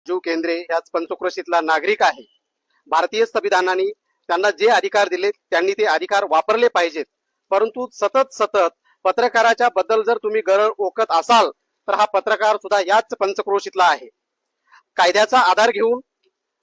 राजू केंद्रे ह्याच पंचक्रोशीतला नागरिक आहे. भारतीय संविधानाने त्यांना जे अधिकार दिले त्यांनी ते अधिकार वापरले पाहिजेत. परंतु सतत सतत पत्रकाराच्या बद्दल जर तुम्ही गरळ ओकत असाल तर हा पत्रकार सुद्धा याच पंचक्रोशीतला आहे. कायद्याचा आधार घेऊन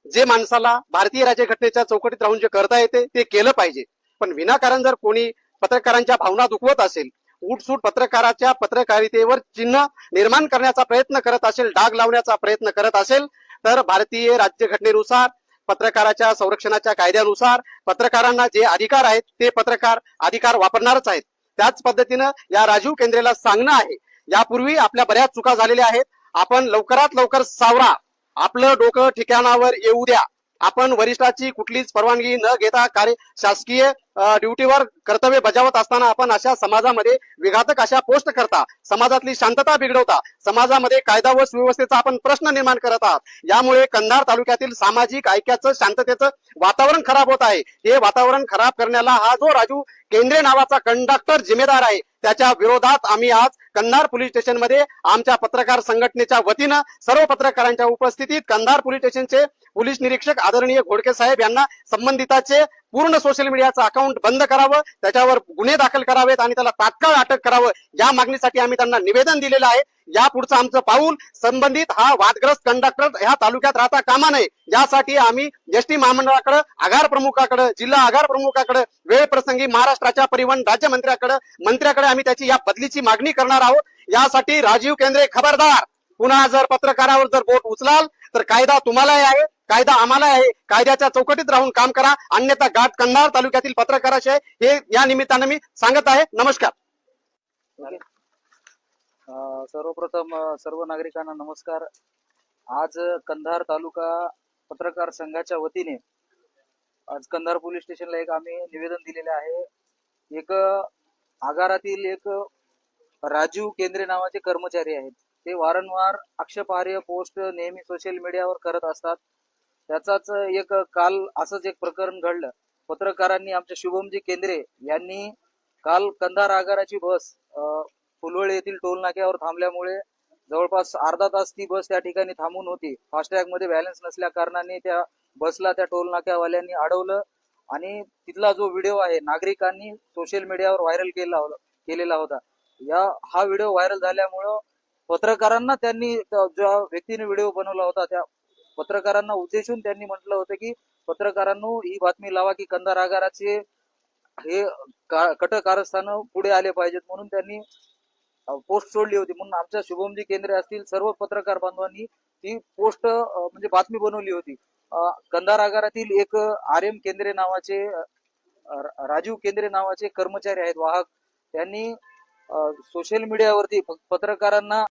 जे माणसाला भारतीय राज्यघटनेच्या चौकटीत राहून जे करता येते ते केलं पाहिजे. पण विनाकारण जर कोणी पत्रकारांच्या भावना दुखवत असेल, उठसूट पत्रकाराच्या पत्रकारितेवर चिन्ह निर्माण करण्याचा प्रयत्न करत असेल, डाग लावण्याचा प्रयत्न करत असेल, तर भारतीय राज्यघटनेनुसार पत्रकाराच्या संरक्षणाच्या कायद्यानुसार पत्रकारांना जे अधिकार आहेत ते पत्रकार अधिकार वापरणारच आहेत. त्याच पद्धतीनं या राजीव केंद्रेला सांगणं आहे, यापूर्वी आपल्या बऱ्याच चुका झालेल्या आहेत. आपण लवकरात लवकर सावरा, आपलं डोकं ठिकाणावर येऊ द्या. आपण वरिष्ठाची कुठलीच परवानगी न घेता शासकीय ड्युटीवर कर्तव्य बजावत असताना आपण अशा समाजामध्ये विघातक अशा पोस्ट करता, समाजातली शांतता बिघडवता, समाजामध्ये कायदा व सुव्यवस्थेचा आपण प्रश्न निर्माण करत आहात. यामुळे कंधार तालुक्यातील सामाजिक ऐक्याचं शांततेचं वातावरण खराब होत आहे. हे वातावरण खराब करण्याला हा जो राजू केंद्रे नावाचा कंडक्टर जिम्मेदार आहे, त्याच्या विरोधात आम्ही आज कंधार पोलीस स्टेशन मध्ये आमच्या पत्रकार संघटनेच्या वतीनं सर्व पत्रकारांच्या उपस्थितीत कंधार पोलीस स्टेशनचे पोलीस निरीक्षक आदरणीय घोडके साहेब यांना संबंधिताचे पूर्ण सोशल मीडियाचं अकाउंट बंद करावं, त्याच्यावर गुन्हे दाखल करावेत आणि त्याला तात्काळ अटक करावं, या मागणीसाठी आम्ही त्यांना निवेदन दिलेलं आहे. या पुढचं आमचं पाऊल संबंधित हा वादग्रस्त कंडक्टर ह्या तालुक्यात राहता कामा नये, यासाठी आम्ही एसटी महामंडळाकडे, आगार प्रमुखाकडे, जिल्हा आगार प्रमुखाकडे, वेळ प्रसंगी महाराष्ट्राच्या परिवहन मंत्र्याकडे आम्ही त्याची या बदलीची मागणी करणार आहोत. यासाठी राजीव केंद्रे खबरदार, पुन्हा जर पत्रकारावर जर बोट उचलाल तर कायदा तुम्हालाही आहे, कायदा आम्हाला आहे. कायद्याच्या चौकटीत राहून काम करा, अन्यथा गाठ कंधार तालुक्यातील पत्रकाराचे हे या निमित्तानं मी सांगत आहे. नमस्कार. सर्वप्रथम सर्व नागरिकांना नमस्कार. आज कंधार तालुका पत्रकार संघाच्या वतीने आज कंधार पोलीस स्टेशनला एक आम्ही निवेदन दिलेले आहे. एक आगारातील एक राजीव केंद्रे नावाचे कर्मचारी आहेत. ते वारंवार आक्षेपार्ह पोस्ट नेहमी सोशल मीडियावर करत असतात. त्याचाच एक काल असंच एक प्रकरण घडलं. पत्रकारांनी आमच्या शुभमजी केंद्रे यांनी काल कंधार आगाराची बस फुलवळे येथील टोल नाक्यावर थांबल्यामुळे जवळपास अर्धा तास ती बस त्या ठिकाणी थांबून होती. फास्टॅग मध्ये बॅलन्स नसल्या कारणाने त्या बसला त्या टोल नाक्यावाल्यांनी अडवलं आणि तिथला जो व्हिडिओ आहे नागरिकांनी सोशल मीडियावर व्हायरल केलेला होता. हा व्हिडिओ व्हायरल झाल्यामुळं पत्रकारांना त्यांनी ज्या व्यक्तीने व्हिडिओ बनवला होता त्या पत्रकारांना उद्देशून त्यांनी म्हटलं होतं की पत्रकारांनो ही बातमी लावा की कंधार आगाराचे हे कट कारस्थान पुढे आले पाहिजेत, म्हणून त्यांनी पोस्ट सोडली होती. म्हणून आमच्या शुभमजी केंद्रे असतील सर्व पत्रकार बांधवांनी ती पोस्ट म्हणजे बातमी बनवली होती. कंधार आगारातील एक RM केंद्रे नावाचे राजीव केंद्रे नावाचे कर्मचारी आहेत वाहक, त्यांनी सोशल मीडियावरती पत्रकारांना